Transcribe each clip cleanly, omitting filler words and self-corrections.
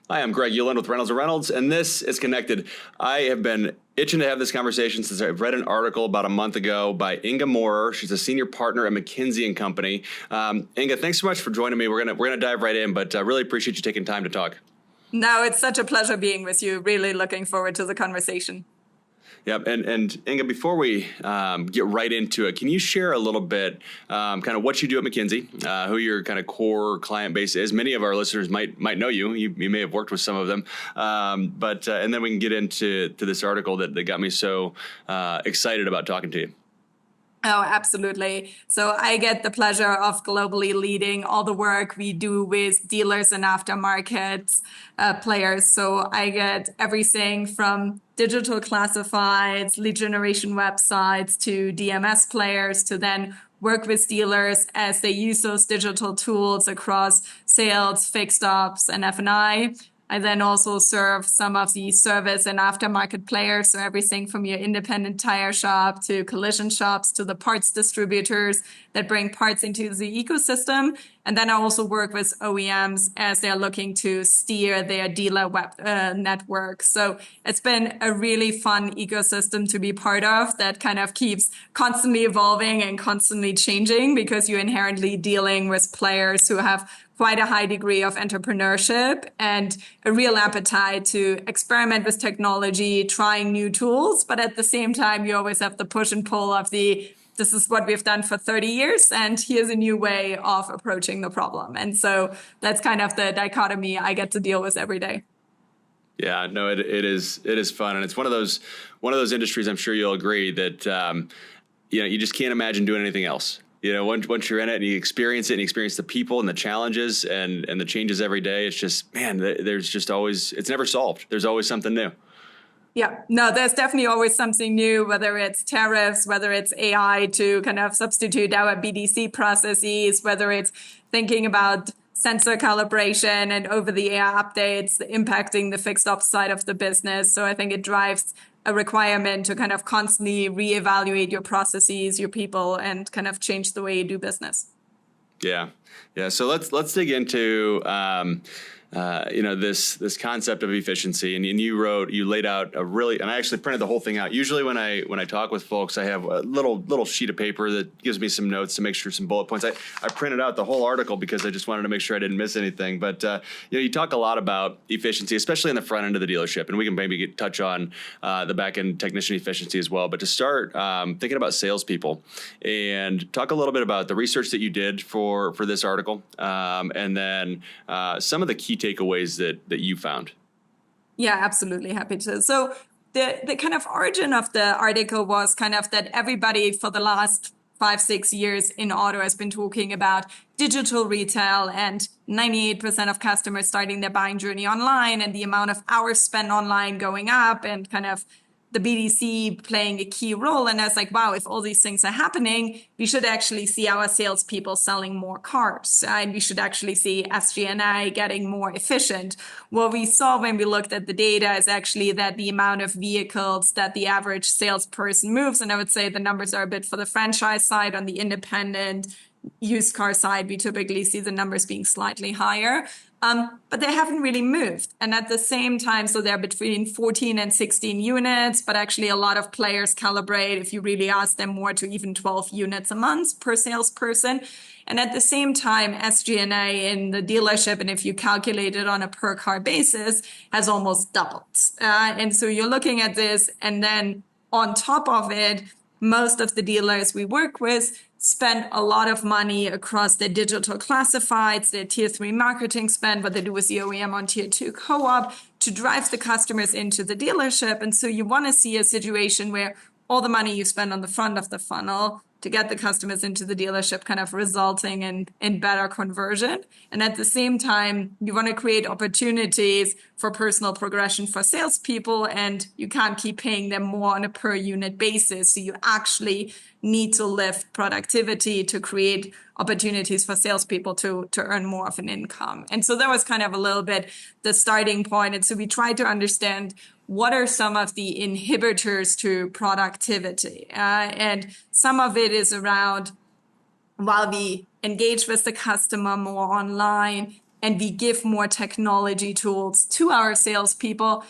Hi, I'm Greg Uland with Reynolds & Reynolds, and this is Connected. I have been itching to have this conversation since I've read an article about a month ago by Inga Maurer. She's a senior partner at McKinsey Company. Inga, thanks so much for joining me. We're gonna dive right in, but really appreciate you taking time to talk. No, it's such a pleasure being with you. Really looking forward to the conversation. Yeah, and Inga, before we get right into it, can you share a little bit kind of what you do at McKinsey, who your kind of core client base is? Many of our listeners might know you. You may have worked with some of them, but and then we can get into this article that got me so excited about talking to you. Oh, absolutely. So I get the pleasure of globally leading all the work we do with dealers and aftermarket players. So I get everything from digital classifieds, lead generation websites to DMS players to then work with dealers as they use those digital tools across sales, fixed ops, and F&I. I then also serve some of the service and aftermarket players, so everything from your independent tire shop to collision shops to the parts distributors that bring parts into the ecosystem. And then I also work with OEMs as they're looking to steer their dealer web network. So it's been a really fun ecosystem to be part of that kind of keeps constantly evolving and constantly changing because you're inherently dealing with players who have quite a high degree of entrepreneurship and a real appetite to experiment with technology, trying new tools. But at the same time, you always have the push and pull of this is what we've done for 30 years, and here's a new way of approaching the problem. And so that's kind of the dichotomy I get to deal with every day. Yeah, no, it is fun, and it's one of those industries. I'm sure you'll agree that you just can't imagine doing anything else. Once you're in it and you experience it and you experience the people and the challenges and the changes every day, it's just, man, there's just always, it's never solved. There's always something new. Yeah, no, there's definitely always something new, whether it's tariffs, whether it's AI to kind of substitute our BDC processes, whether it's thinking about sensor calibration and over-the-air updates impacting the fixed ops side of the business. So I think it drives a requirement to kind of constantly reevaluate your processes, your people, and kind of change the way you do business. Yeah. So let's dig into this concept of efficiency, and you laid out and I actually printed the whole thing out. Usually when I talk with folks, I have a little sheet of paper that gives me some notes to make sure some bullet points. I printed out the whole article because I just wanted to make sure I didn't miss anything. But you talk a lot about efficiency, especially in the front end of the dealership, and we can maybe touch on the back end technician efficiency as well. But to start thinking about salespeople, and talk a little bit about the research that you did for this article, and then some of the key takeaways that you found. Yeah, absolutely. Happy to. So the kind of origin of the article was kind of that everybody for the last 5-6 years in auto has been talking about digital retail and 98% of customers starting their buying journey online and the amount of hours spent online going up and kind of the BDC playing a key role. And I was like, wow, if all these things are happening, we should actually see our salespeople selling more cars. And we should actually see SG&A getting more efficient. What we saw when we looked at the data is actually that the amount of vehicles that the average salesperson moves, and I would say the numbers are a bit for the franchise side. On the independent used car side, we typically see the numbers being slightly higher. But they haven't really moved. And at the same time, so they're between 14 and 16 units, but actually a lot of players calibrate, if you really ask them, more to even 12 units a month per salesperson. And at the same time, SG&A in the dealership, and if you calculate it on a per car basis, has almost doubled. And so you're looking at this, and then on top of it, most of the dealers we work with spend a lot of money across their digital classifieds, their tier 3 marketing spend, what they do with the OEM on tier 2 co-op to drive the customers into the dealership. And so you want to see a situation where all the money you spend on the front of the funnel to get the customers into the dealership kind of resulting in better conversion. And at the same time, you want to create opportunities for personal progression for salespeople, and you can't keep paying them more on a per unit basis. So you actually need to lift productivity to create opportunities for salespeople to earn more of an income. And so that was kind of a little bit the starting point. And so we tried to understand what are some of the inhibitors to productivity. And some of it is around, while we engage with the customer more online, and we give more technology tools to our salespeople,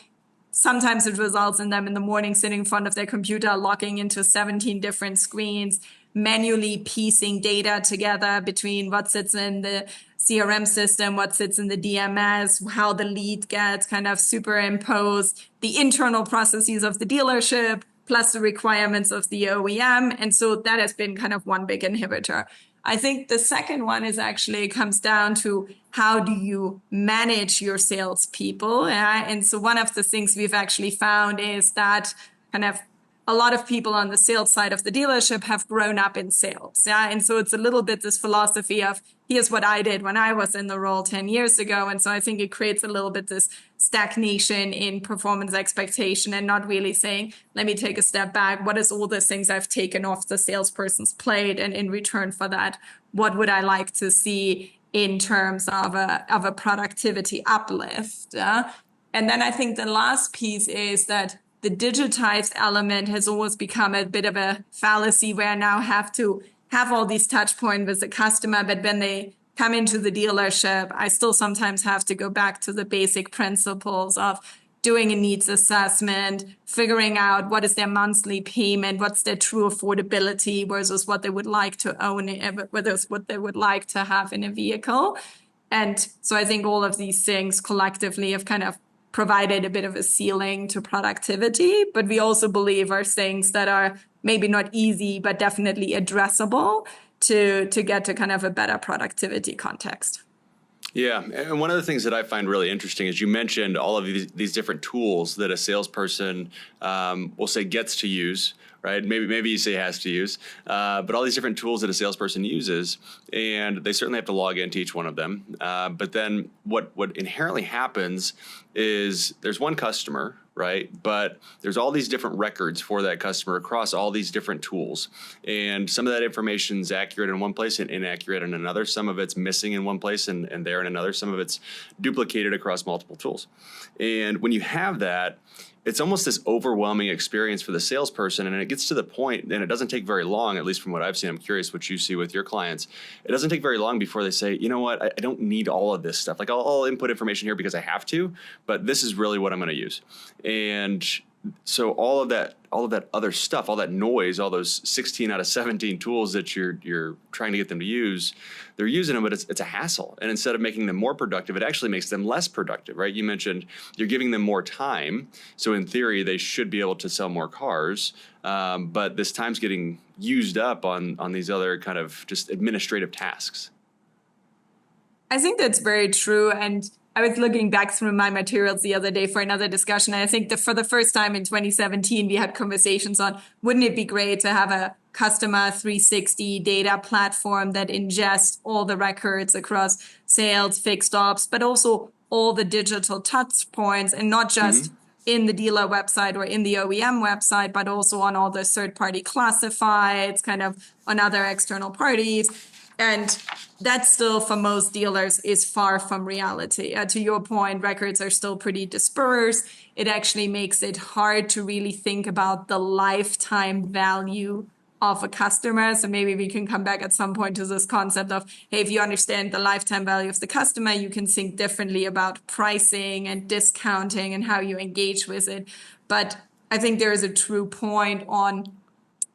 sometimes it results in them in the morning sitting in front of their computer, logging into 17 different screens, manually piecing data together between what sits in the CRM system, what sits in the DMS, how the lead gets kind of superimposed, the internal processes of the dealership, plus the requirements of the OEM. And so that has been kind of one big inhibitor. I think the second one is actually comes down to how do you manage your salespeople? And so one of the things we've actually found is that kind of a lot of people on the sales side of the dealership have grown up in sales. Yeah. And so it's a little bit this philosophy of here's what I did when I was in the role 10 years ago. And so I think it creates a little bit this stagnation in performance expectation and not really saying, let me take a step back. What is all the things I've taken off the salesperson's plate? And in return for that, what would I like to see in terms of a productivity uplift? And then I think the last piece is that the digitized element has always become a bit of a fallacy where I now have to have all these touch points with the customer, but when they come into the dealership, I still sometimes have to go back to the basic principles of doing a needs assessment, figuring out what is their monthly payment, what's their true affordability versus what they would like to own, versus what they would like to have in a vehicle. And so I think all of these things collectively have kind of provided a bit of a ceiling to productivity, but we also believe are things that are maybe not easy, but definitely addressable to get to kind of a better productivity context. Yeah, and one of the things that I find really interesting is you mentioned all of these different tools that a salesperson will say gets to use, right? Maybe you say has to use, but all these different tools that a salesperson uses, and they certainly have to log into each one of them. But then what inherently happens is there's one customer, right? But there's all these different records for that customer across all these different tools. And some of that information is accurate in one place and inaccurate in another. Some of it's missing in one place and there in another. Some of it's duplicated across multiple tools. And when you have that, it's almost this overwhelming experience for the salesperson. And it gets to the point, and it doesn't take very long, at least from what I've seen. I'm curious what you see with your clients. It doesn't take very long before they say, you know what, I don't need all of this stuff. Like I'll input information here because I have to, but this is really what I'm going to use. And so all of that other stuff, all that noise, all those 16 out of 17 tools that you're trying to get them to use, they're using them, but it's a hassle. And instead of making them more productive, it actually makes them less productive, right? You mentioned you're giving them more time. So in theory, they should be able to sell more cars. But this time's getting used up on these other kind of just administrative tasks. I think that's very true. And I was looking back through my materials the other day for another discussion. And I think that for the first time in 2017, we had conversations on, wouldn't it be great to have a customer 360 data platform that ingests all the records across sales, fixed ops, but also all the digital touch points, and not just in the dealer website or in the OEM website, but also on all the third-party classifieds, kind of on other external parties. And that still, for most dealers, is far from reality. To your point, records are still pretty dispersed. It actually makes it hard to really think about the lifetime value of a customer. So maybe we can come back at some point to this concept of, hey, if you understand the lifetime value of the customer, you can think differently about pricing and discounting and how you engage with it. But I think there is a true point on,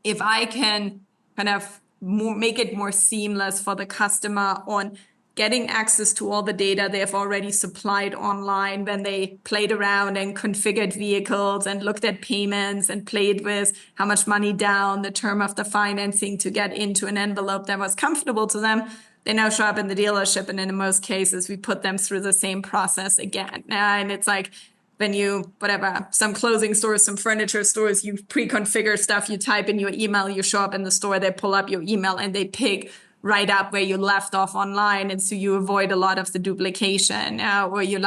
if I can kind of make it more seamless for the customer on getting access to all the data they've already supplied online when they played around and configured vehicles and looked at payments and played with how much money down, the term of the financing to get into an envelope that was comfortable to them. They now show up in the dealership, and in most cases, we put them through the same process again. And it's like, when you, some clothing stores, some furniture stores, you pre-configure stuff, you type in your email, you show up in the store, they pull up your email and they pick right up where you left off online. And so you avoid a lot of the duplication, where you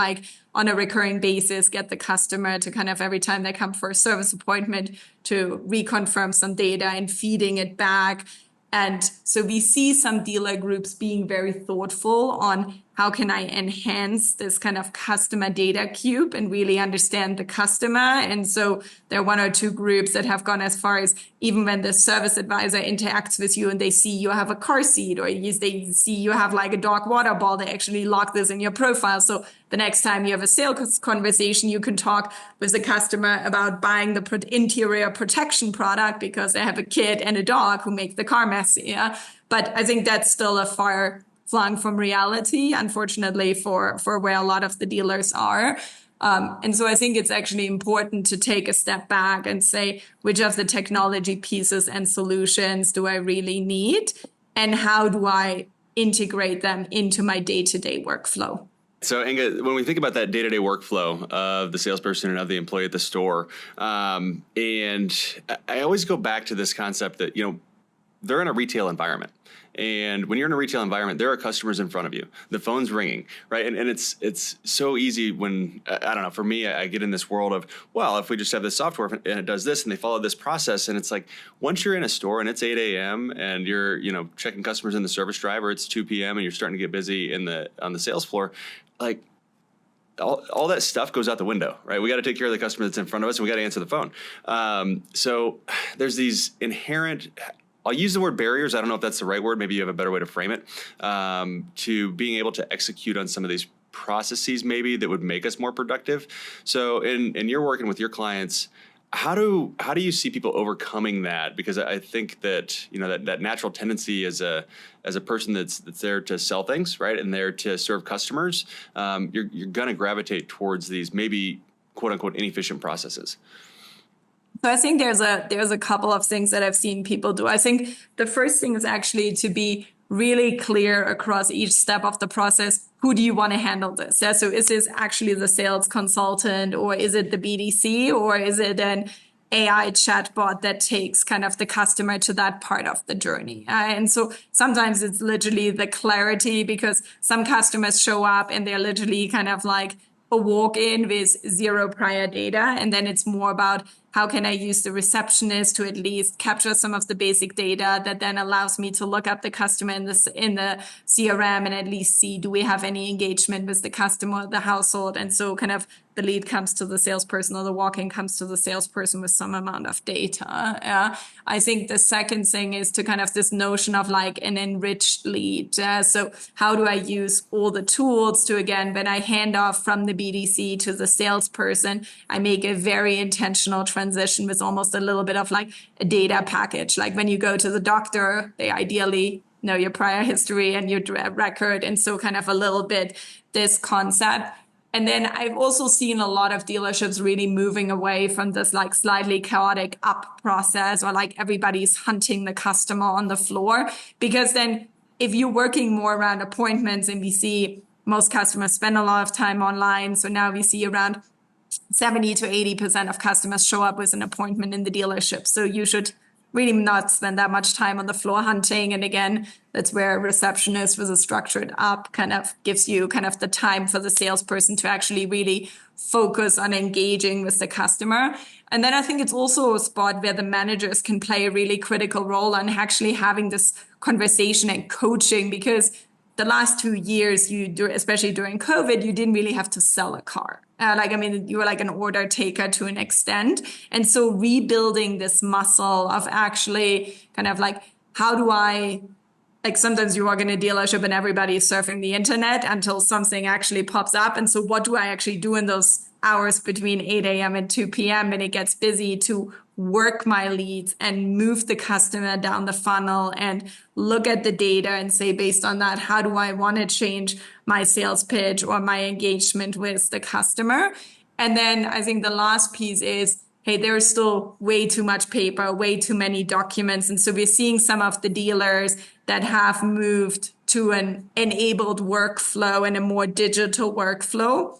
on a recurring basis, get the customer to kind of every time they come for a service appointment to reconfirm some data and feeding it back. And so we see some dealer groups being very thoughtful on how can I enhance this kind of customer data cube and really understand the customer? And so there are one or two groups that have gone as far as even when the service advisor interacts with you and they see you have a car seat or they see you have like a dog water ball, they actually lock this in your profile. So the next time you have a sales conversation, you can talk with the customer about buying the interior protection product because they have a kid and a dog who make the car messy. Yeah? But I think that's still a far flung from reality, unfortunately, for where a lot of the dealers are. And so I think it's actually important to take a step back and say, which of the technology pieces and solutions do I really need? And how do I integrate them into my day-to-day workflow? So, Inga, when we think about that day-to-day workflow of the salesperson and of the employee at the store, and I always go back to this concept that, they're in a retail environment. And when you're in a retail environment, there are customers in front of you. The phone's ringing, right? And it's so easy when, I don't know, for me, I get in this world of, well, if we just have this software and it does this and they follow this process, and it's like, once you're in a store and it's 8 a.m. and you're, checking customers in the service drive, or it's 2 p.m. and you're starting to get busy on the sales floor, like, all that stuff goes out the window, right? We got to take care of the customer that's in front of us, and we got to answer the phone. So there's these inherent, I'll use the word barriers. I don't know if that's the right word. Maybe you have a better way to frame it, to being able to execute on some of these processes maybe that would make us more productive. So in you're working with your clients, how do you see people overcoming that? Because I think that, that natural tendency as a person that's there to sell things, right, and there to serve customers, you're going to gravitate towards these maybe quote unquote inefficient processes. So I think there's a couple of things that I've seen people do. I think the first thing is actually to be really clear across each step of the process. Who do you want to handle this? Yeah, so is this actually the sales consultant, or is it the BDC, or is it an AI chatbot that takes kind of the customer to that part of the journey? And so sometimes it's literally the clarity, because some customers show up and they're literally kind of like a walk-in with zero prior data. And then it's more about, how can I use the receptionist to at least capture some of the basic data that then allows me to look up the customer in the CRM and at least see, do we have any engagement with the customer, the household? And so kind of the lead comes to the salesperson, or the walk-in comes to the salesperson with some amount of data. I think the second thing is to kind of this notion of like an enriched lead. So how do I use all the tools to, again, when I hand off from the BDC to the salesperson, I make a very intentional transition with almost a little bit of like a data package. Like when you go to the doctor, they ideally know your prior history and your record. And so kind of a little bit this concept. And then I've also seen a lot of dealerships really moving away from this like slightly chaotic up process, or like everybody's hunting the customer on the floor. Because then if you're working more around appointments, and we see most customers spend a lot of time online. So now we see around 70 to 80% of customers show up with an appointment in the dealership. So you should really not spend that much time on the floor hunting. And again, that's where a receptionist with a structured up kind of gives you kind of the time for the salesperson to actually really focus on engaging with the customer. And then I think it's also a spot where the managers can play a really critical role on actually having this conversation and coaching, because the last 2 years, especially during COVID, you didn't really have to sell a car. You were like an order taker to an extent. And so rebuilding this muscle of actually kind of like, how do I, like sometimes you walk in a dealership and everybody is surfing the internet until something actually pops up. And so what do I actually do in those hours between 8 a.m. and 2 p.m. when it gets busy to work my leads and move the customer down the funnel and look at the data and say, based on that, how do I want to change my sales pitch or my engagement with the customer? And then I think the last piece is, hey, there's still way too much paper, way too many documents. And so we're seeing some of the dealers that have moved to an enabled workflow and a more digital workflow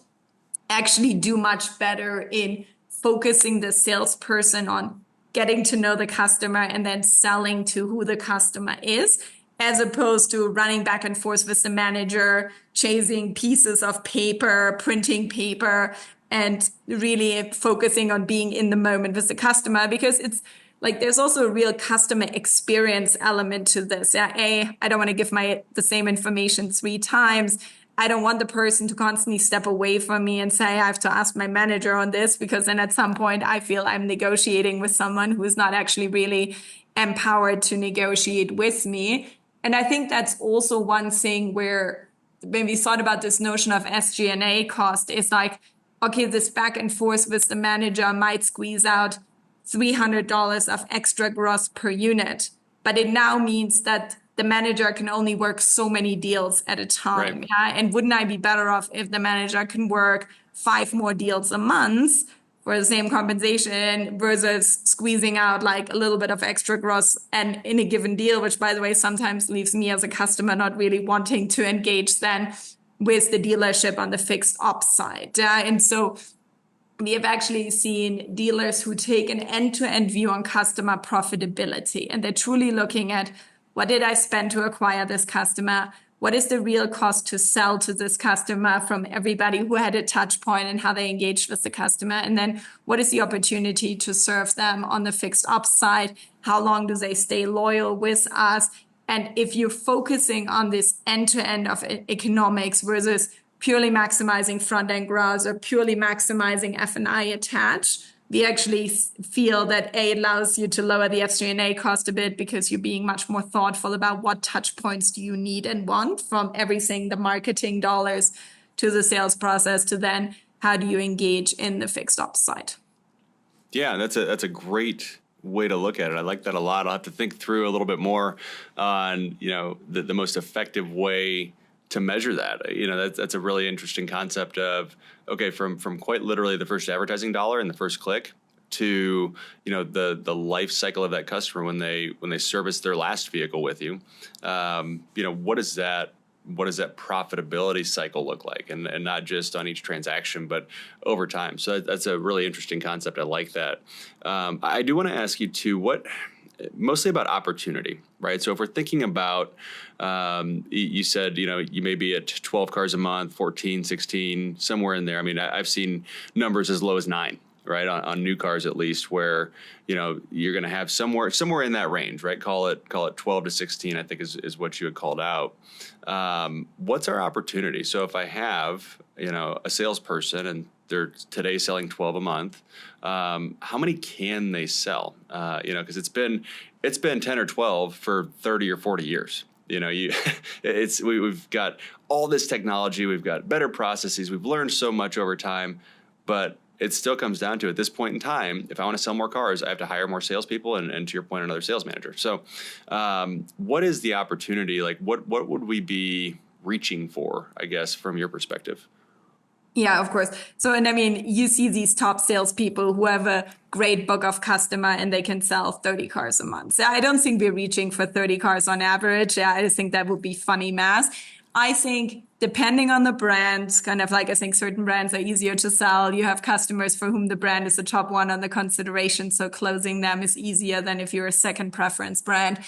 actually do much better in focusing the salesperson on getting to know the customer and then selling to who the customer is, as opposed to running back and forth with the manager, chasing pieces of paper, printing paper, and really focusing on being in the moment with the customer. Because it's like there's also a real customer experience element to this. Yeah, I don't want to give the same information 3 times. I don't want the person to constantly step away from me and say, I have to ask my manager on this, because then at some point I feel I'm negotiating with someone who is not actually really empowered to negotiate with me. And I think that's also one thing where when we thought about this notion of SG&A cost, it's like, okay, this back and forth with the manager might squeeze out $300 of extra gross per unit, but it now means that the manager can only work so many deals at a time. Right. Yeah? And wouldn't I be better off if the manager can work 5 more deals a month for the same compensation versus squeezing out like a little bit of extra gross and in a given deal, which by the way, sometimes leaves me as a customer not really wanting to engage then with the dealership on the fixed ops side. And so we have actually seen dealers who take an end-to-end view on customer profitability, and they're truly looking at, what did I spend to acquire this customer? What is the real cost to sell to this customer from everybody who had a touch point and how they engaged with the customer? And then what is the opportunity to serve them on the fixed ops side? How long do they stay loyal with us? And if you're focusing on this end-to-end of economics versus purely maximizing front-end gross or purely maximizing F&I attach, we actually feel that it allows you to lower the SG&A cost a bit, because you're being much more thoughtful about what touch points do you need and want, from everything, the marketing dollars to the sales process, to then how do you engage in the fixed ops side. Yeah, that's a great way to look at it. I like that a lot. I'll have to think through a little bit more on, the most effective way to measure that. That's a really interesting concept of, okay, from quite literally the first advertising dollar and the first click to, the life cycle of that customer when they service their last vehicle with you. What does that profitability cycle look like? And not just on each transaction, but over time. So that's a really interesting concept. I like that. I do want to ask you too, mostly about opportunity, right? So if we're thinking about, you said, you may be at 12 cars a month, 14, 16, somewhere in there. I mean, I've seen numbers as low as 9, right? On new cars, at least, where, you're going to have somewhere in that range, right? Call it 12 to 16, I think is what you had called out. What's our opportunity? So if I have, a salesperson and they're today selling 12 a month, how many can they sell? Because it's been 10 or 12 for 30 or 40 years. We've got all this technology, we've got better processes, we've learned so much over time, but it still comes down to, at this point in time, if I want to sell more cars, I have to hire more salespeople and to your point, another sales manager. So what is the opportunity? Like what would we be reaching for, I guess, from your perspective? Yeah, of course. So, and I mean, you see these top salespeople who have a great book of customer and they can sell 30 cars a month. So I don't think we're reaching for 30 cars on average. Yeah, I just think that would be funny math. I think depending on the brand, kind of like I think certain brands are easier to sell. You have customers for whom the brand is the top one on the consideration. So closing them is easier than if you're a second preference brand.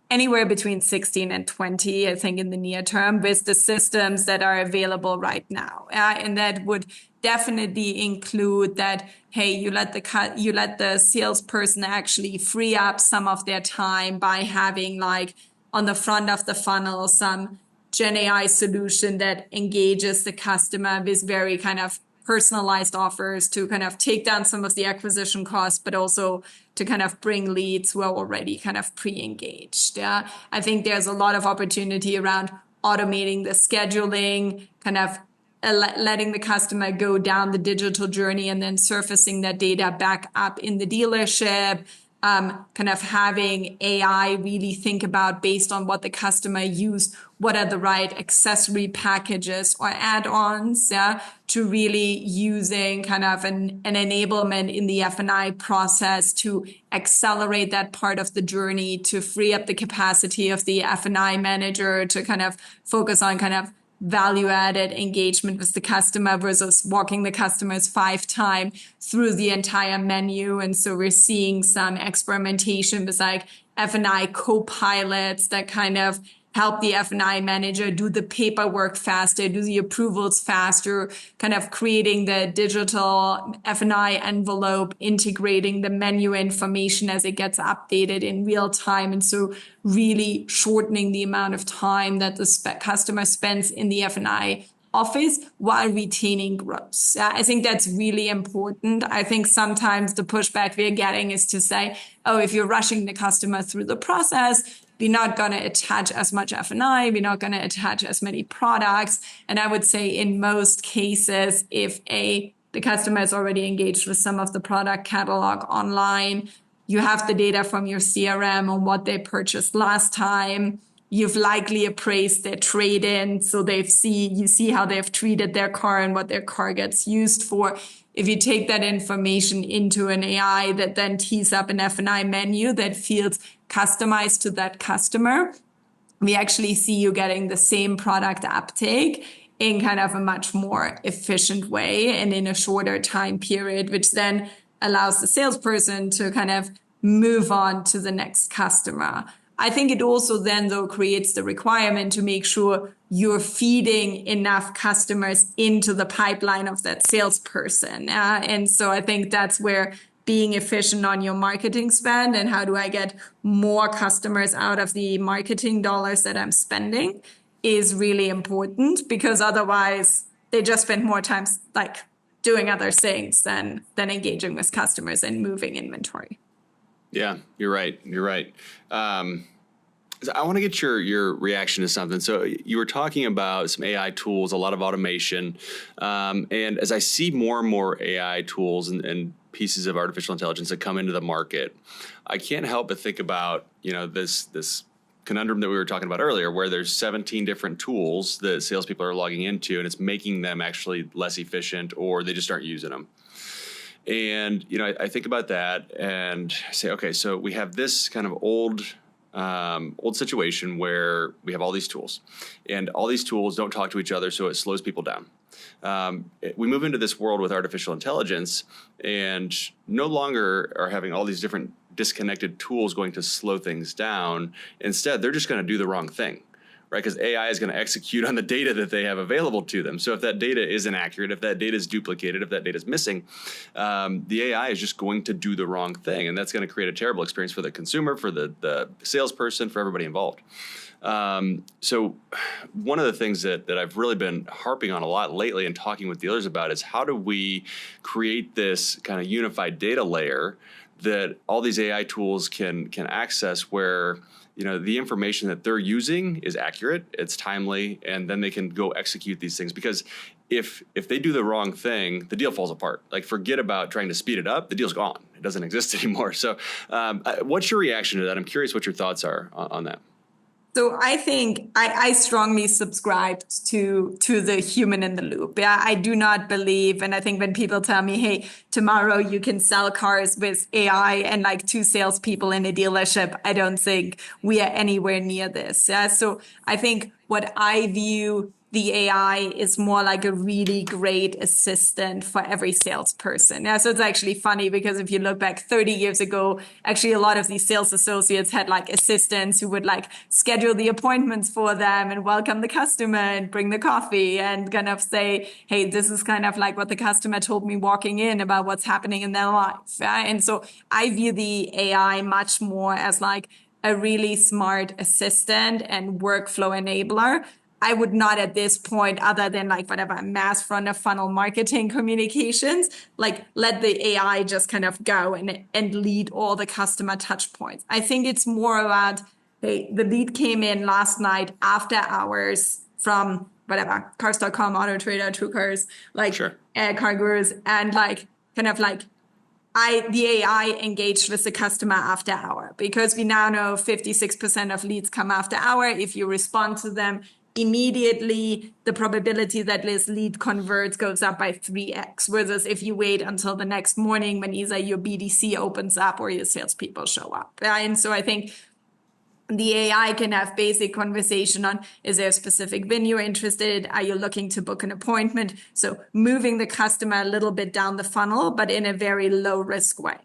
Anywhere between 16 and 20, I think, in the near term, with the systems that are available right now. And that would definitely include that, hey, you let the salesperson actually free up some of their time by having, like, on the front of the funnel, some Gen AI solution that engages the customer with very kind of personalized offers to kind of take down some of the acquisition costs, but also to kind of bring leads who are already kind of pre-engaged. Yeah, I think there's a lot of opportunity around automating the scheduling, kind of letting the customer go down the digital journey and then surfacing that data back up in the dealership. Kind of having AI really think about, based on what the customer used, what are the right accessory packages or add-ons, to really using kind of an enablement in the F&I process to accelerate that part of the journey, to free up the capacity of the F&I manager to kind of focus on kind of value-added engagement with the customer versus walking the customers 5 times through the entire menu. And so we're seeing some experimentation with like F&I co-pilots that kind of help the F&I manager do the paperwork faster, do the approvals faster, kind of creating the digital F&I envelope, integrating the menu information as it gets updated in real time. And so really shortening the amount of time that the customer spends in the F&I office while retaining growth. I think that's really important. I think sometimes the pushback we're getting is to say, oh, if you're rushing the customer through the process, we're not going to attach as much F&I, we're not going to attach as many products. And I would say in most cases, if the customer is already engaged with some of the product catalog online, you have the data from your CRM on what they purchased last time, you've likely appraised their trade-in, so you see how they've treated their car and what their car gets used for. If you take that information into an AI that then tees up an F&I menu that feels customized to that customer, we actually see you getting the same product uptake in kind of a much more efficient way and in a shorter time period, which then allows the salesperson to kind of move on to the next customer. I think it also then, though, creates the requirement to make sure you're feeding enough customers into the pipeline of that salesperson. And so I think that's where being efficient on your marketing spend and how do I get more customers out of the marketing dollars that I'm spending is really important, because otherwise they just spend more time like doing other things than engaging with customers and moving inventory. Yeah, you're right. You're right. I want to get your reaction to something. So you were talking about some AI tools, a lot of automation. And as I see more and more AI tools and pieces of artificial intelligence that come into the market, I can't help but think about, this conundrum that we were talking about earlier, where there's 17 different tools that salespeople are logging into, and it's making them actually less efficient, or they just aren't using them. And, I think about that and say, okay, so we have this kind of old situation where we have all these tools, and all these tools don't talk to each other, so it slows people down. We move into this world with artificial intelligence, and no longer are having all these different disconnected tools going to slow things down. Instead, they're just going to do the wrong thing. Right, because AI is going to execute on the data that they have available to them. So if that data is inaccurate, if that data is duplicated, if that data is missing, the AI is just going to do the wrong thing. And that's going to create a terrible experience for the consumer, for the salesperson, for everybody involved. So one of the things that I've really been harping on a lot lately and talking with dealers about is how do we create this kind of unified data layer that all these AI tools can access, where the information that they're using is accurate, it's timely, and then they can go execute these things. Because if they do the wrong thing, the deal falls apart. Like, forget about trying to speed it up. The deal's gone. It doesn't exist anymore. So what's your reaction to that? I'm curious what your thoughts are on that. So I think I strongly subscribe to the human in the loop. Yeah, I do not believe, and I think when people tell me, hey, tomorrow you can sell cars with AI and like 2 salespeople in a dealership, I don't think we are anywhere near this. Yeah, so I think what I view the AI is more like a really great assistant for every salesperson. Yeah, so it's actually funny because if you look back 30 years ago, actually a lot of these sales associates had like assistants who would like schedule the appointments for them and welcome the customer and bring the coffee and kind of say, hey, this is kind of like what the customer told me walking in about what's happening in their life. Yeah? And so I view the AI much more as like a really smart assistant and workflow enabler. I would not at this point, other than like whatever mass front of funnel marketing communications, like let the AI just kind of go and lead all the customer touch points. I think it's more about, hey, the lead came in last night after hours from whatever, cars.com, Auto Trader, True Cars, like Sure. Car Gurus, and like kind of like the AI engaged with the customer after hour, because we now know 56% of leads come after hour. If you respond to them immediately, the probability that this lead converts goes up by 3x, versus if you wait until the next morning when either your BDC opens up or your salespeople show up. And so I think the AI can have basic conversation on, is there a specific venue interested? Are you looking to book an appointment? So moving the customer a little bit down the funnel, but in a very low risk way.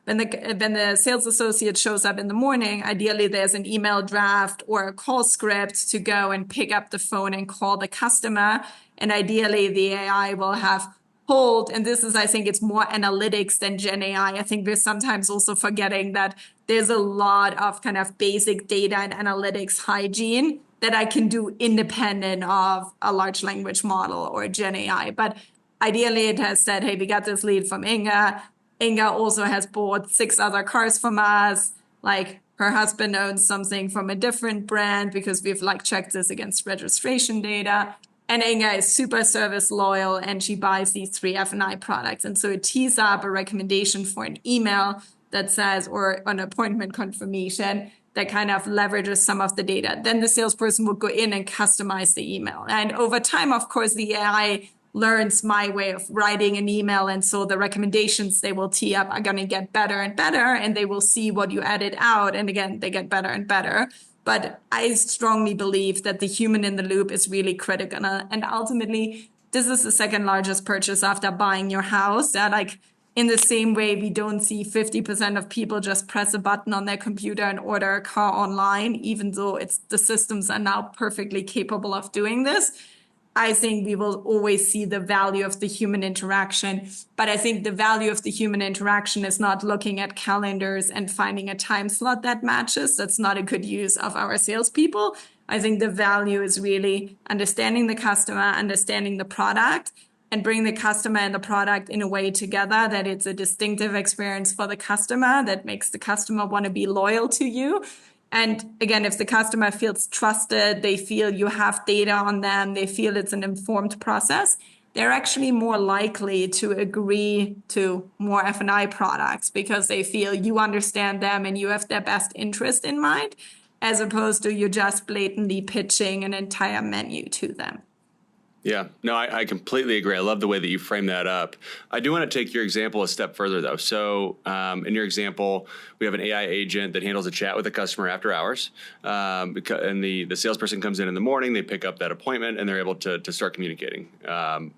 When the sales associate shows up in the morning, ideally there's an email draft or a call script to go and pick up the phone and call the customer. And ideally the AI will have hold, and this is, I think it's more analytics than Gen AI. I think we're sometimes also forgetting that there's a lot of kind of basic data and analytics hygiene that I can do independent of a large language model or Gen AI. But ideally it has said, hey, we got this lead from Inga. Inga also has bought 6 other cars from us. Like her husband owns something from a different brand because we've like checked this against registration data. And Inga is super service loyal and she buys these 3 F&I products. And so it tees up a recommendation for an email that says, or an appointment confirmation that kind of leverages some of the data. Then the salesperson will go in and customize the email. And over time, of course, the AI learns my way of writing an email. And so the recommendations they will tee up are going to get better and better. And they will see what you added out. And again, they get better and better. But I strongly believe that the human in the loop is really critical. And ultimately, this is the second largest purchase after buying your house. Like in the same way, we don't see 50% of people just press a button on their computer and order a car online, even though the systems are now perfectly capable of doing this. I think we will always see the value of the human interaction. But I think the value of the human interaction is not looking at calendars and finding a time slot that matches. That's not a good use of our salespeople. I think the value is really understanding the customer, understanding the product, and bring the customer and the product in a way together that it's a distinctive experience for the customer that makes the customer want to be loyal to you. And again, if the customer feels trusted, they feel you have data on them, they feel it's an informed process, they're actually more likely to agree to more F&I products because they feel you understand them and you have their best interest in mind, as opposed to you just blatantly pitching an entire menu to them. Yeah, no, I completely agree. I love the way that you frame that up. I do want to take your example a step further, though. So in your example, we have an AI agent that handles a chat with a customer after hours. And the salesperson comes in the morning, they pick up that appointment, and they're able to start communicating.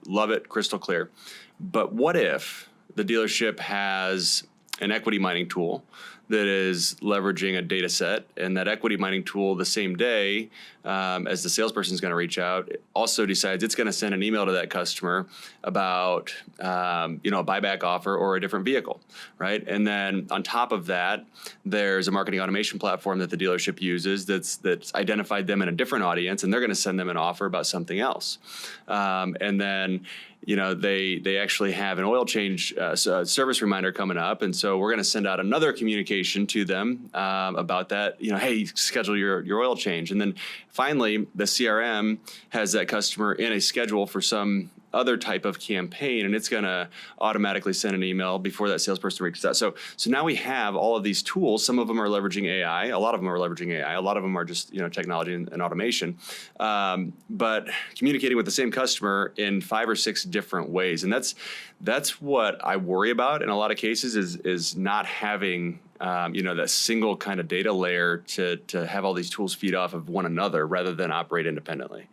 Love it, crystal clear. But what if the dealership has an equity mining tool that is leveraging a data set, and that equity mining tool the same day as the salesperson is going to reach out also decides it's going to send an email to that customer about a buyback offer or a different vehicle, right? And then on top of that, there's a marketing automation platform that the dealership uses that's identified them in a different audience, and they're going to send them an offer about something else. And then they actually have an oil change service reminder coming up. And so we're going to send out another communication to them about that, hey, schedule your oil change. And then finally, the CRM has that customer in a schedule for some other type of campaign, and it's going to automatically send an email before that salesperson reaches out. So now we have all of these tools. Some of them are leveraging AI. A lot of them are leveraging AI. A lot of them are just technology and automation, but communicating with the same customer in 5 or 6 different ways. And that's what I worry about in a lot of cases is not having that single kind of data layer to have all these tools feed off of one another rather than operate independently.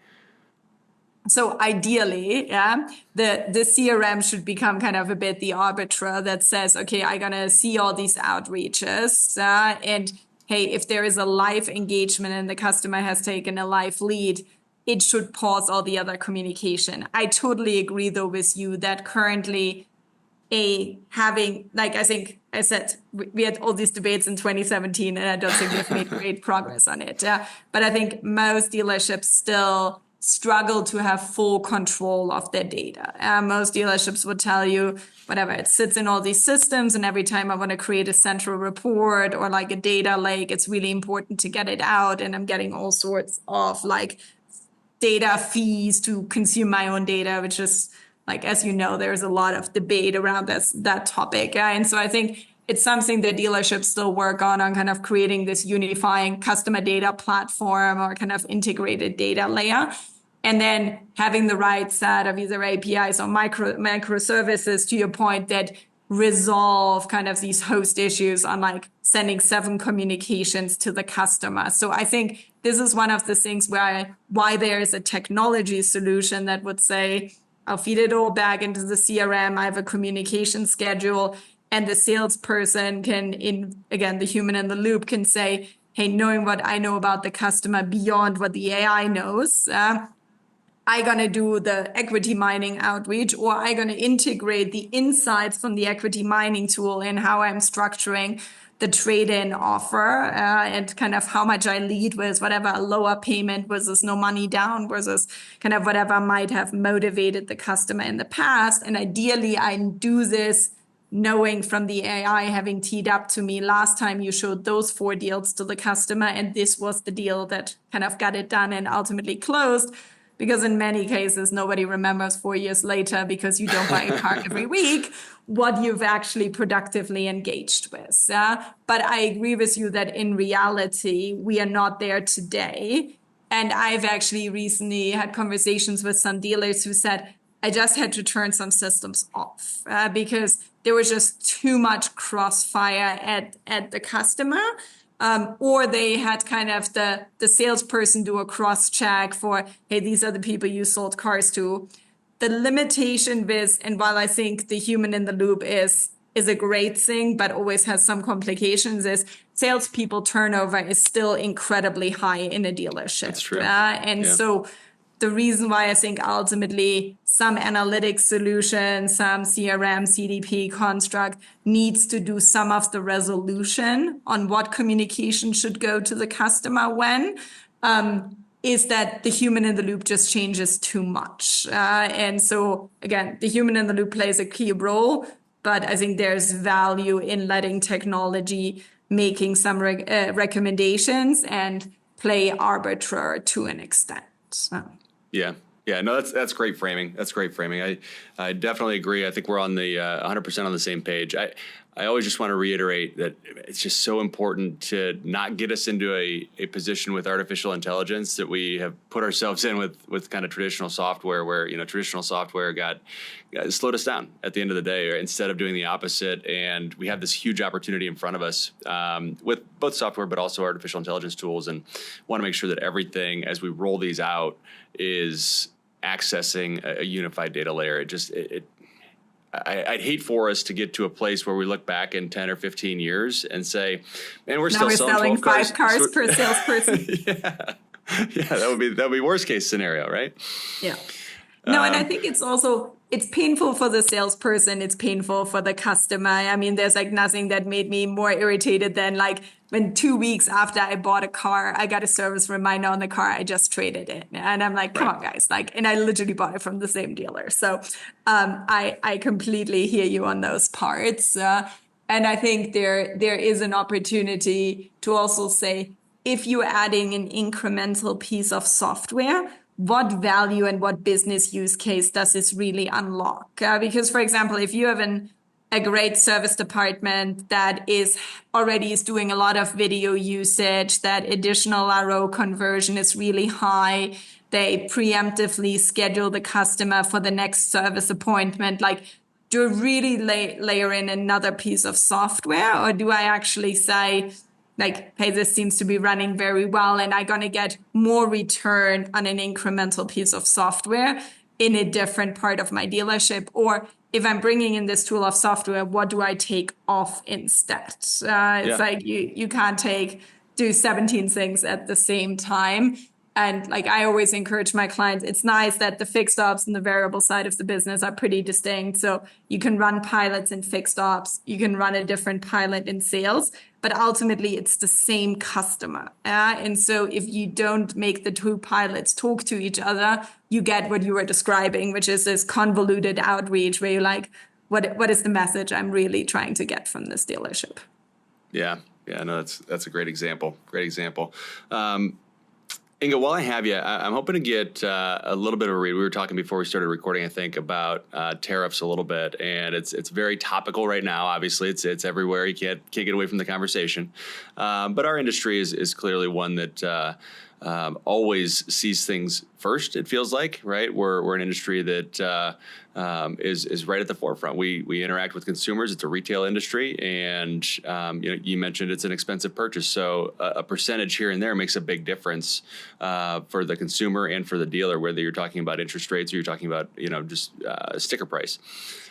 So ideally, the CRM should become kind of a bit the arbiter that says, okay, I'm going to see all these outreaches. And hey, if there is a live engagement and the customer has taken a live lead, it should pause all the other communication. I totally agree, though, with you that currently I think I said, we had all these debates in 2017, and I don't think we've made great progress on it. But I think most dealerships still struggle to have full control of their data. Most dealerships would tell you, whatever, it sits in all these systems, and every time I want to create a central report or like a data lake, it's really important to get it out, and I'm getting all sorts of like data fees to consume my own data, which is like, as you know, there's a lot of debate around that topic. And so I think it's something that dealerships still work on kind of creating this unifying customer data platform or kind of integrated data layer. And then having the right set of either APIs or microservices, to your point, that resolve kind of these host issues on like sending 7 communications to the customer. So I think this is one of the things why there is a technology solution that would say, I'll feed it all back into the CRM. I have a communication schedule, and the salesperson can, again, the human in the loop can say, hey, knowing what I know about the customer beyond what the AI knows, I'm going to do the equity mining outreach, or I'm going to integrate the insights from the equity mining tool in how I'm structuring the trade-in offer, and kind of how much I lead with whatever a lower payment versus no money down versus kind of whatever might have motivated the customer in the past. And ideally, I do this knowing from the AI having teed up to me, last time you showed those 4 deals to the customer, and this was the deal that kind of got it done and ultimately closed. Because in many cases, nobody remembers 4 years later, because you don't buy a car every week, what you've actually productively engaged with. But I agree with you that in reality, we are not there today. And I've actually recently had conversations with some dealers who said, I just had to turn some systems off because there was just too much crossfire at the customer. Or they had kind of the salesperson do a cross check for, hey, these are the people you sold cars to. The limitation with, and while I think the human in the loop is a great thing, but always has some complications, is salespeople turnover is still incredibly high in a dealership. That's true. So the reason why I think ultimately some analytics solution, some CRM, CDP construct needs to do some of the resolution on what communication should go to the customer when, is that the human in the loop just changes too much. And so again, the human in the loop plays a key role, but I think there's value in letting technology making some recommendations and play arbiter to an extent. So. Yeah, no, that's great framing. That's great framing. I definitely agree. I think we're on the 100% on the same page. I always just want to reiterate that it's just so important to not get us into a position with artificial intelligence that we have put ourselves in with kind of traditional software, where traditional software got slowed us down at the end of the day, or instead of doing the opposite. And we have this huge opportunity in front of us with both software but also artificial intelligence tools, and want to make sure that everything as we roll these out is accessing a unified data layer. I'd hate for us to get to a place where we look back in 10 or 15 years and say, man, we're still selling 5 cars per salesperson. Yeah, that would be worst case scenario, right? Yeah. No, and I think it's painful for the salesperson. It's painful for the customer. I mean, there's like nothing that made me more irritated than like when 2 weeks after I bought a car, I got a service reminder on the car I just traded in. And I'm like, come on, guys. And I literally bought it from the same dealer. So I completely hear you on those parts. And I think there is an opportunity to also say, if you're adding an incremental piece of software, what value and what business use case does this really unlock? Because, for example, if you have a great service department that is doing a lot of video usage, that additional RO conversion is really high, they preemptively schedule the customer for the next service appointment, like, do I really layer in another piece of software, or do I actually say, like, hey, this seems to be running very well, and I'm going to get more return on an incremental piece of software in a different part of my dealership? Or if I'm bringing in this tool of software, what do I take off instead? It's like you can't do 17 things at the same time. And like I always encourage my clients, it's nice that the fixed ops and the variable side of the business are pretty distinct. So you can run pilots in fixed ops, you can run a different pilot in sales, but ultimately it's the same customer. And so if you don't make the 2 pilots talk to each other, you get what you were describing, which is this convoluted outreach where you're like, what is the message I'm really trying to get from this dealership? Yeah, no, that's a great example. Inga, while I have you, I'm hoping to get a little bit of a read. We were talking before we started recording, I think, about tariffs a little bit, and it's very topical right now. Obviously, it's everywhere. You can't get away from the conversation. But our industry is clearly one that always sees things first. It feels like, right? We're an industry that is right at the forefront. We interact with consumers. It's a retail industry, and you mentioned it's an expensive purchase. So a percentage here and there makes a big difference for the consumer and for the dealer, whether you're talking about interest rates or you're talking about just sticker price.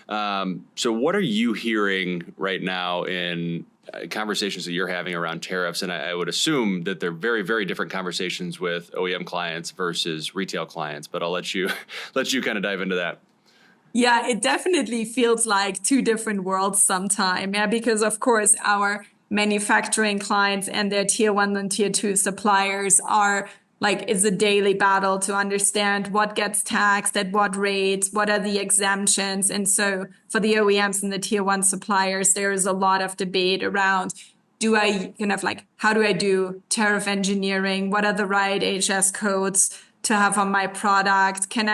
So what are you hearing right now in conversations that you're having around tariffs? And I would assume that they're very, very different conversations with OEM clients versus retail clients, but I'll let you kind of dive into that. Yeah, it definitely feels like two different worlds sometimes. Yeah, because of course our manufacturing clients and their tier one and tier two suppliers are like, it's a daily battle to understand what gets taxed at what rates, what are the exemptions. And so for the OEMs and the tier one suppliers, there is a lot of debate around, do I kind of like, how do I do tariff engineering? What are the right HS codes to have on my product? Should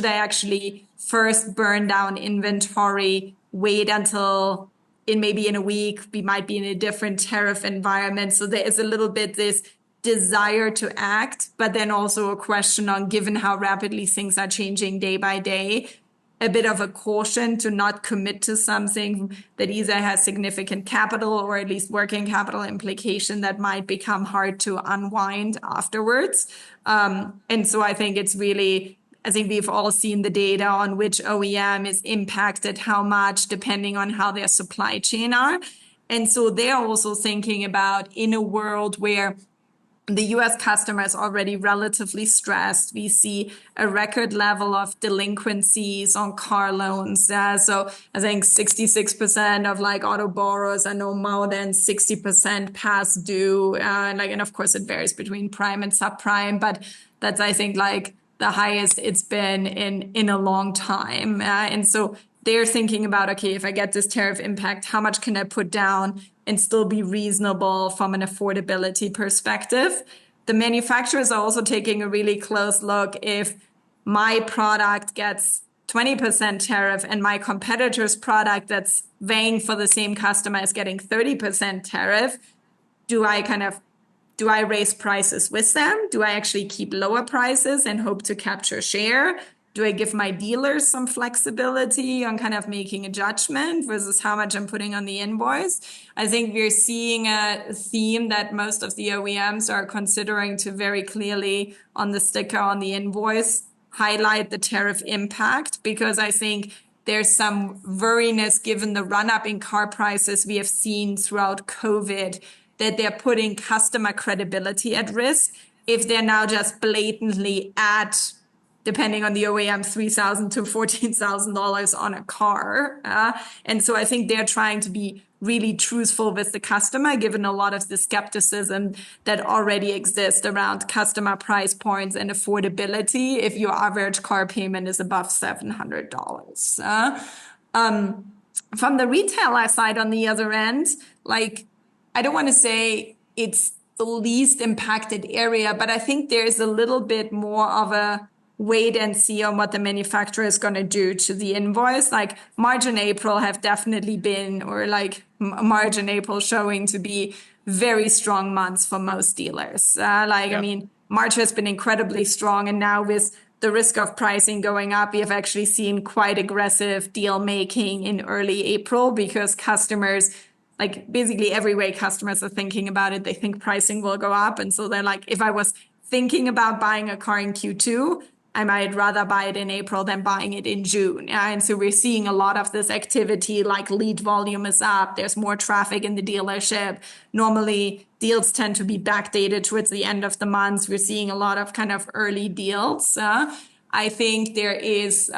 I actually first burn down inventory, wait until maybe in a week, we might be in a different tariff environment. So there is a little bit this desire to act, but then also a question on, given how rapidly things are changing day by day, a bit of a caution to not commit to something that either has significant capital or at least working capital implication that might become hard to unwind afterwards. And so I think we've all seen the data on which OEM is impacted how much, depending on how their supply chain are. And so they're also thinking about, in a world where the US customer is already relatively stressed, we see a record level of delinquencies on car loans. So I think 66% of like auto borrowers are no more than 60% past due. And of course it varies between prime and subprime, but that's, I think, like the highest it's been in a long time. And so they're thinking about, okay, if I get this tariff impact, how much can I put down and still be reasonable from an affordability perspective? The manufacturers are also taking a really close look. If my product gets 20% tariff and my competitor's product that's vying for the same customer is getting 30% tariff, do I raise prices with them? Do I actually keep lower prices and hope to capture share? Do I give my dealers some flexibility on kind of making a judgment versus how much I'm putting on the invoice? I think we're seeing a theme that most of the OEMs are considering to very clearly on the sticker on the invoice highlight the tariff impact, because I think there's some worriness given the run-up in car prices we have seen throughout COVID, that they're putting customer credibility at risk if they're now just blatantly at, depending on the OEM, $3,000 to $14,000 on a car. And so I think they're trying to be really truthful with the customer, given a lot of the skepticism that already exists around customer price points and affordability if your average car payment is above $700. From the retailer side, on the other end, like, I don't want to say it's the least impacted area, but I think there's a little bit more of a wait and see on what the manufacturer is going to do to the invoice. Like March and April have definitely been, or like March and April showing to be very strong months for most dealers. I mean, March has been incredibly strong. And now with the risk of pricing going up, we have actually seen quite aggressive deal making in early April, because customers, like basically every way customers are thinking about it, they think pricing will go up. And so they're like, if I was thinking about buying a car in Q2, I might rather buy it in April than buying it in June. And so we're seeing a lot of this activity, like lead volume is up. There's more traffic in the dealership. Normally, deals tend to be backdated towards the end of the month. We're seeing a lot of kind of early deals. I think there is,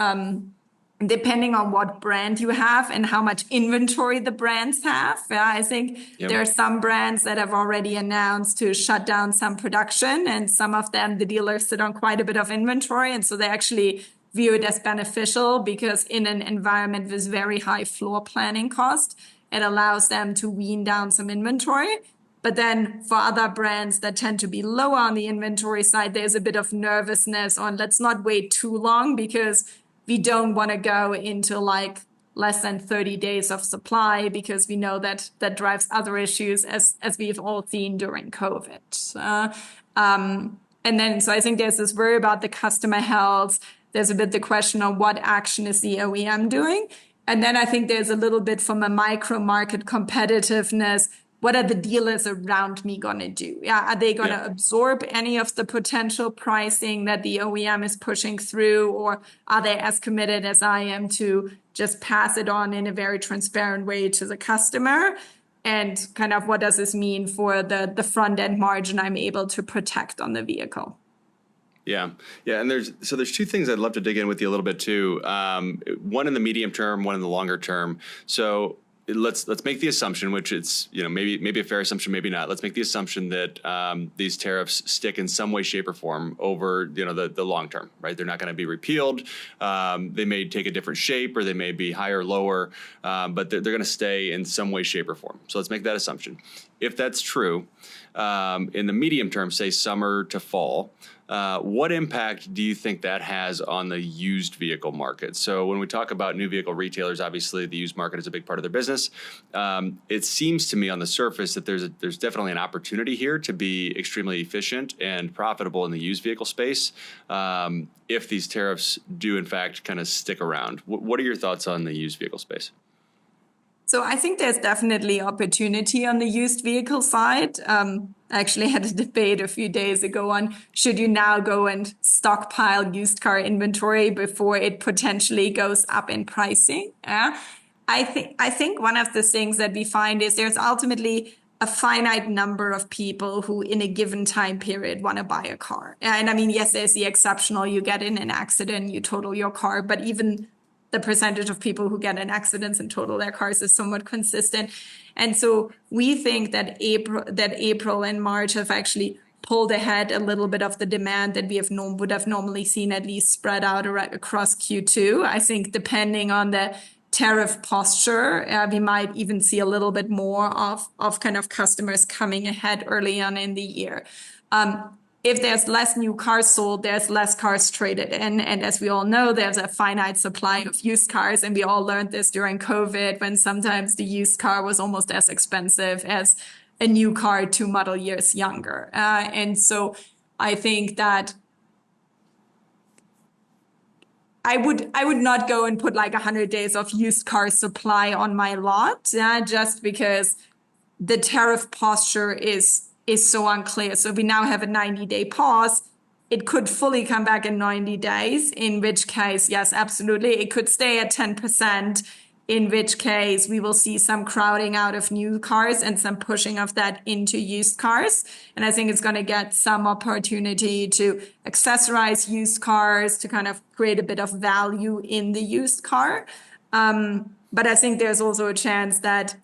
depending on what brand you have and how much inventory the brands have. I think there are some brands that have already announced to shut down some production, and some of them, the dealers sit on quite a bit of inventory. And so they actually view it as beneficial, because in an environment with very high floor planning cost, it allows them to wean down some inventory. But then for other brands that tend to be lower on the inventory side, there's a bit of nervousness on, let's not wait too long, because we don't want to go into like less than 30 days of supply, because we know that that drives other issues, as we've all seen during COVID. And then, so I think there's this worry about the customer health. There's a bit the question of what action is the OEM doing. And then I think there's a little bit from a micro market competitiveness. What are the dealers around me going to do? Yeah, are they going to absorb any of the potential pricing that the OEM is pushing through? Or are they as committed as I am to just pass it on in a very transparent way to the customer? And kind of what does this mean for the front end margin I'm able to protect on the vehicle? Yeah. And there's two things I'd love to dig in with you a little bit too. One in the medium term, one in the longer term. So let's make the assumption, which it's maybe a fair assumption, maybe not. Let's make the assumption that these tariffs stick in some way, shape, or form over the long term, right? They're not going to be repealed. They may take a different shape, or they may be higher or lower, but they're going to stay in some way, shape, or form. So let's make that assumption. If that's true, in the medium term, say summer to fall, what impact do you think that has on the used vehicle market? So when we talk about new vehicle retailers, obviously the used market is a big part of their business. It seems to me on the surface that there's definitely an opportunity here to be extremely efficient and profitable in the used vehicle space if these tariffs do in fact kind of stick around. What are your thoughts on the used vehicle space? So I think there's definitely opportunity on the used vehicle side. I actually had a debate a few days ago on should you now go and stockpile used car inventory before it potentially goes up in pricing. I think one of the things that we find is there's ultimately a finite number of people who in a given time period want to buy a car. And I mean, yes, there's the exceptional, you get in an accident, you total your car, but even the percentage of people who get in accidents and total their cars is somewhat consistent. And so we think that April and March have actually pulled ahead a little bit of the demand that we would have normally seen, at least spread out across Q2. I think depending on the tariff posture, we might even see a little bit more of kind of customers coming ahead early on in the year. If there's less new cars sold, there's less cars traded in. And as we all know, there's a finite supply of used cars. And we all learned this during COVID, when sometimes the used car was almost as expensive as a new car 2 model years younger. And so I think that I would not go and put like 100 days of used car supply on my lot, just because the tariff posture is so unclear. So we now have a 90-day pause. It could fully come back in 90 days, in which case, yes, absolutely. It could stay at 10%, in which case we will see some crowding out of new cars and some pushing of that into used cars. And I think it's going to get some opportunity to accessorize used cars, to kind of create a bit of value in the used car. But I think there's also a chance that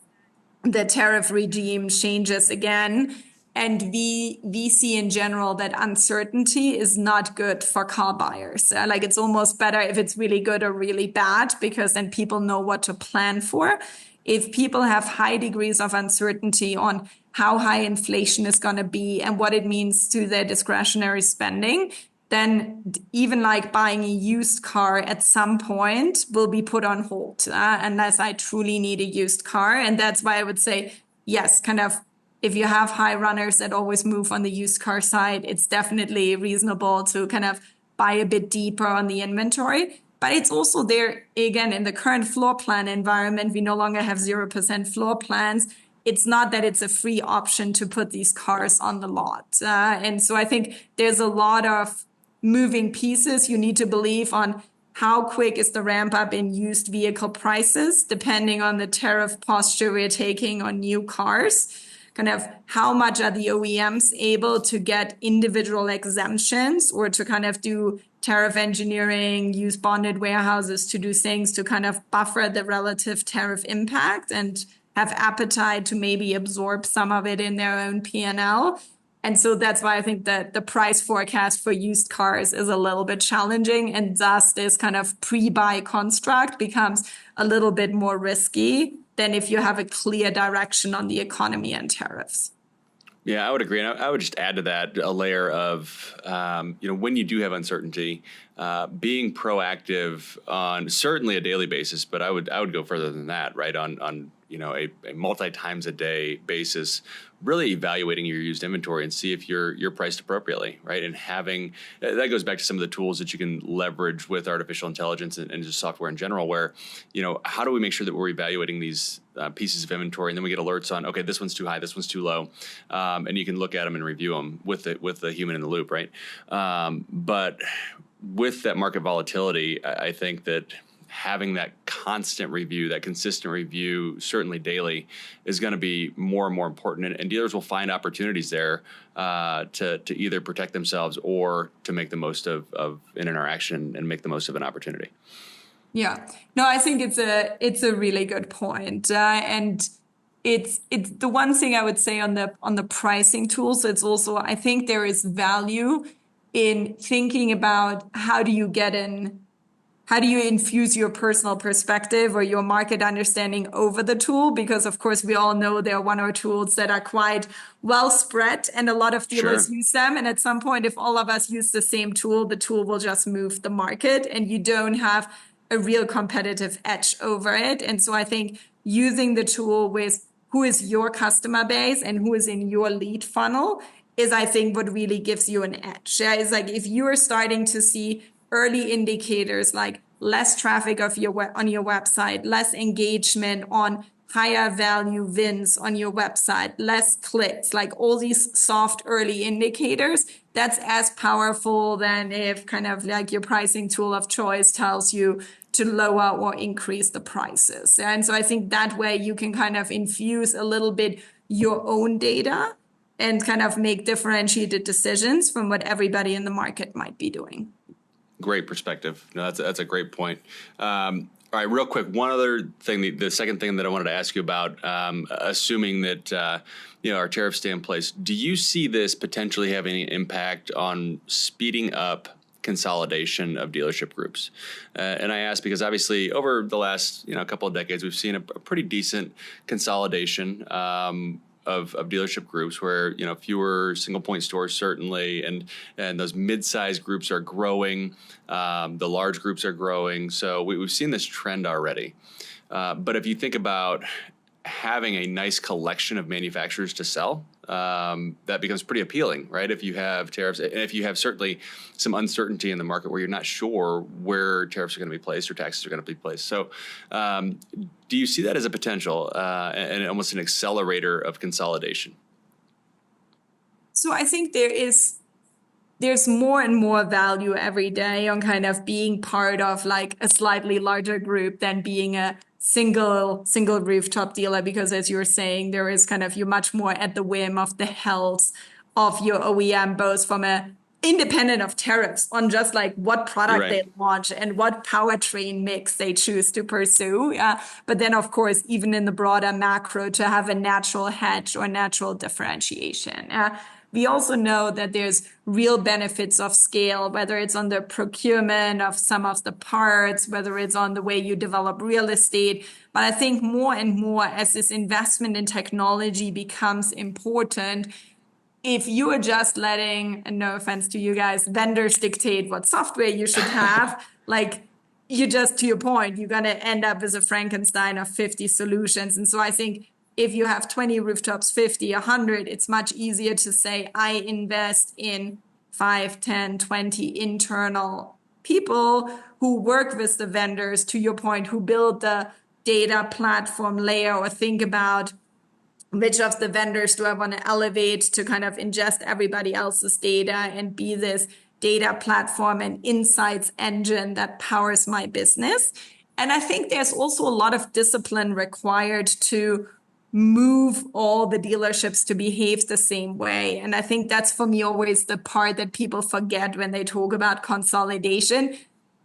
the tariff regime changes again. And we see in general that uncertainty is not good for car buyers. Like it's almost better if it's really good or really bad, because then people know what to plan for. If people have high degrees of uncertainty on how high inflation is going to be and what it means to their discretionary spending, then even like buying a used car at some point will be put on hold unless I truly need a used car. And that's why I would say, yes, kind of, if you have high runners that always move on the used car side, it's definitely reasonable to kind of buy a bit deeper on the inventory. But it's also there, again, in the current floor plan environment, we no longer have 0% floor plans. It's not that it's a free option to put these cars on the lot. And so I think there's a lot of moving pieces. You need to believe on how quick is the ramp up in used vehicle prices, depending on the tariff posture we're taking on new cars. Kind of how much are the OEMs able to get individual exemptions or to kind of do tariff engineering, use bonded warehouses to do things to kind of buffer the relative tariff impact and have appetite to maybe absorb some of it in their own P&L. And so that's why I think that the price forecast for used cars is a little bit challenging, and thus this kind of pre-buy construct becomes a little bit more risky than if you have a clear direction on the economy and tariffs. Yeah, I would agree. And I would just add to that a layer of, when you do have uncertainty, being proactive on certainly a daily basis, but I would go further than that, right? On a multi times a day basis, really evaluating your used inventory and see if you're priced appropriately, right? And having that goes back to some of the tools that you can leverage with artificial intelligence and just software in general, where, how do we make sure that we're evaluating these pieces of inventory, and then we get alerts on, okay, this one's too high, this one's too low, and you can look at them and review them with the human in the loop, right? But with that market volatility, I think that having that constant review, that consistent review, certainly daily, is going to be more and more important. And dealers will find opportunities there to either protect themselves or to make the most of an interaction and make the most of an opportunity. Yeah, no, I think it's a really good point. And it's the one thing I would say on the pricing tools. It's also, I think there is value in thinking about how do you infuse your personal perspective or your market understanding over the tool? Because of course we all know there are one or two tools that are quite well spread and a lot of dealers use them. And at some point, if all of us use the same tool, the tool will just move the market and you don't have a real competitive edge over it. And so I think using the tool with who is your customer base and who is in your lead funnel is, I think, what really gives you an edge. Yeah, it's like if you are starting to see early indicators like less traffic on your website, less engagement on higher value VINs on your website, less clicks, like all these soft early indicators, that's as powerful than if kind of like your pricing tool of choice tells you to lower or increase the prices. And so I think that way you can kind of infuse a little bit your own data and kind of make differentiated decisions from what everybody in the market might be doing. Great perspective. No, that's a great point. All right, real quick, one other thing, the second thing that I wanted to ask you about, assuming that our tariffs stay in place, do you see this potentially having any impact on speeding up consolidation of dealership groups? And I ask because obviously over the last couple of decades, we've seen a pretty decent consolidation of dealership groups where fewer single point stores certainly, and those mid-sized groups are growing, the large groups are growing. So we've seen this trend already. But if you think about having a nice collection of manufacturers to sell, that becomes pretty appealing, right? If you have tariffs, and if you have certainly some uncertainty in the market where you're not sure where tariffs are going to be placed or taxes are going to be placed. So do you see that as a potential and almost an accelerator of consolidation? So I think there's more and more value every day on kind of being part of like a slightly larger group than being a single rooftop dealer, because as you're saying, there is kind of, you're much more at the whim of the health of your OEM, both from a independent of tariffs on just like what product they launch and what powertrain mix they choose to pursue. But then of course, even in the broader macro, to have a natural hedge or natural differentiation. We also know that there's real benefits of scale, whether it's on the procurement of some of the parts, whether it's on the way you develop real estate. But I think more and more as this investment in technology becomes important, if you are just letting, and no offense to you guys, vendors dictate what software you should have, like you just, to your point, you're going to end up with a Frankenstein of 50 solutions. And so I think if you have 20 rooftops, 50, 100, it's much easier to say, I invest in 5, 10, 20 internal people who work with the vendors, to your point, who build the data platform layer or think about which of the vendors do I want to elevate to kind of ingest everybody else's data and be this data platform and insights engine that powers my business. And I think there's also a lot of discipline required to move all the dealerships to behave the same way. And I think that's for me always the part that people forget when they talk about consolidation.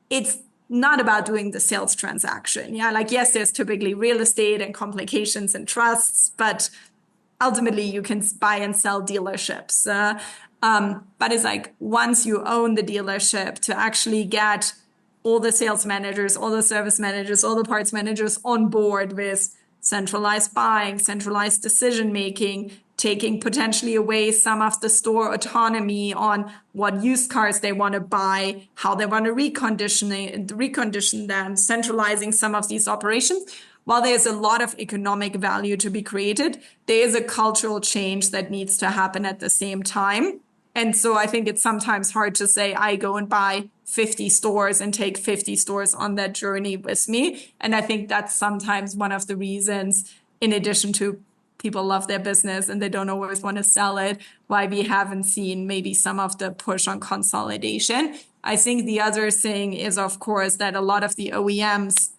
It's not about doing the sales transaction. Yeah, like yes, there's typically real estate and complications and trusts, but ultimately you can buy and sell dealerships. But it's like once you own the dealership, to actually get all the sales managers, all the service managers, all the parts managers on board with centralized buying, centralized decision-making, taking potentially away some of the store autonomy on what used cars they want to buy, how they want to recondition them, centralizing some of these operations. while there's a lot of economic value to be created, there is a cultural change that needs to happen at the same time. And so I think it's sometimes hard to say, I go and buy 50 stores and take 50 stores on that journey with me. And I think that's sometimes one of the reasons, in addition to people love their business and they don't always want to sell it, why we haven't seen maybe some of the push on consolidation. I think the other thing is, of course, that a lot of the OEMs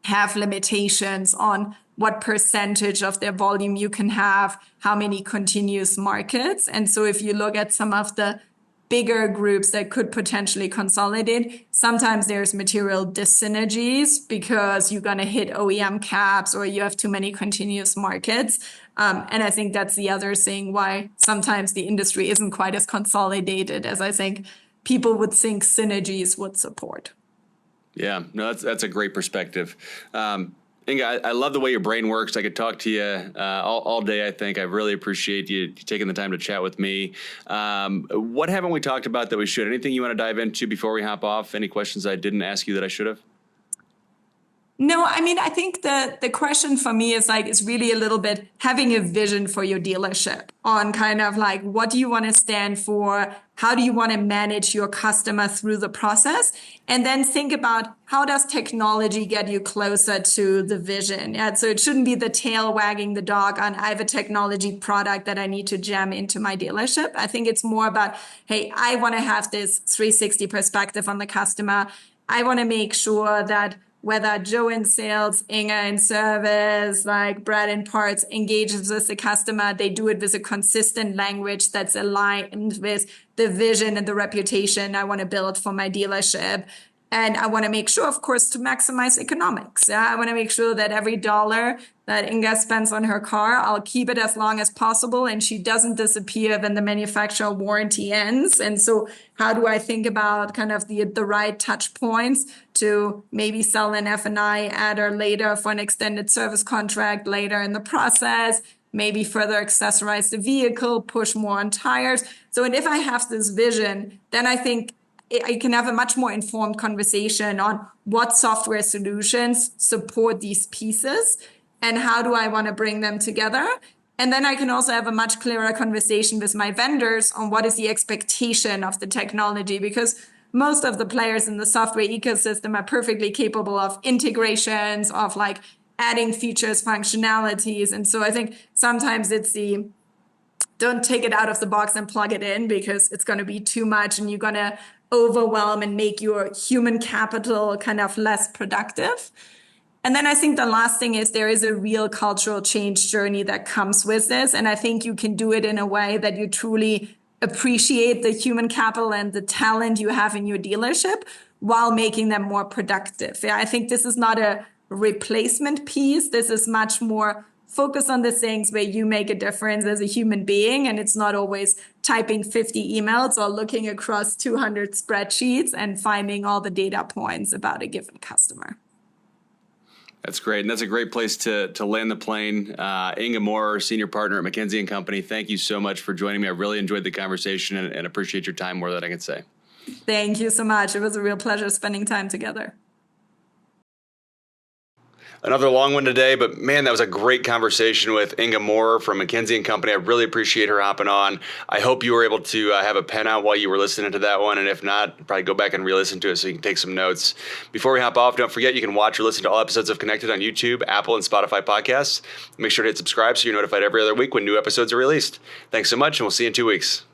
have limitations on what percentage of their volume you can have, how many continuous markets. And so if you look at some of the bigger groups that could potentially consolidate, sometimes there's material dyssynergies because you're going to hit OEM caps or you have too many continuous markets. And I think that's the other thing why sometimes the industry isn't quite as consolidated as I think people would think synergies would support. Yeah, no, that's a great perspective. Inga, I love the way your brain works. I could talk to you all day, I think. I really appreciate you taking the time to chat with me. What haven't we talked about that we should? Anything you want to dive into before we hop off? Any questions I didn't ask you that I should have? No, I mean, I think the question for me is really a little bit having a vision for your dealership on kind of like, what do you want to stand for? How do you want to manage your customer through the process? And then think about how does technology get you closer to the vision? Yeah, so it shouldn't be the tail wagging the dog on, I have a technology product that I need to jam into my dealership. I think it's more about, hey, I want to have this 360 perspective on the customer. I want to make sure that whether Joe in sales, Inga in service, like Brad in parts engages with the customer, they do it with a consistent language that's aligned with the vision and the reputation I want to build for my dealership. And I want to make sure, of course, to maximize economics. Yeah? I want to make sure that every dollar that Inga spends on her car, I'll keep it as long as possible and she doesn't disappear when the manufacturer warranty ends. And so how do I think about kind of the right touch points to maybe sell an F&I adder later for an extended service contract later in the process, maybe further accessorize the vehicle, push more on tires. So, and if I have this vision, then I think I can have a much more informed conversation on what software solutions support these pieces and how do I want to bring them together. And then I can also have a much clearer conversation with my vendors on what is the expectation of the technology, because most of the players in the software ecosystem are perfectly capable of integrations, of like adding features, functionalities. And so I think sometimes it's the don't take it out of the box and plug it in because it's going to be too much and you're going to overwhelm and make your human capital kind of less productive. And then I think the last thing is there is a real cultural change journey that comes with this. And I think you can do it in a way that you truly appreciate the human capital and the talent you have in your dealership while making them more productive. Yeah, I think this is not a replacement piece. This is much more focus on the things where you make a difference as a human being. And it's not always typing 50 emails or looking across 200 spreadsheets and finding all the data points about a given customer. That's great. And that's a great place to land the plane. Inga Maurer, senior partner at McKinsey Company, thank you so much for joining me. I really enjoyed the conversation and appreciate your time more than I can say. Thank you so much. It was a real pleasure spending time together. Another long one today, but man, that was a great conversation with Inga Maurer from McKinsey Company. I really appreciate her hopping on. I hope you were able to have a pen out while you were listening to that one, and if not, probably go back and re-listen to it so you can take some notes. Before we hop off, don't forget you can watch or listen to all episodes of Connected on YouTube, Apple, and Spotify podcasts. Make sure to hit subscribe so you're notified every other week when new episodes are released. Thanks so much, and we'll see you in 2 weeks.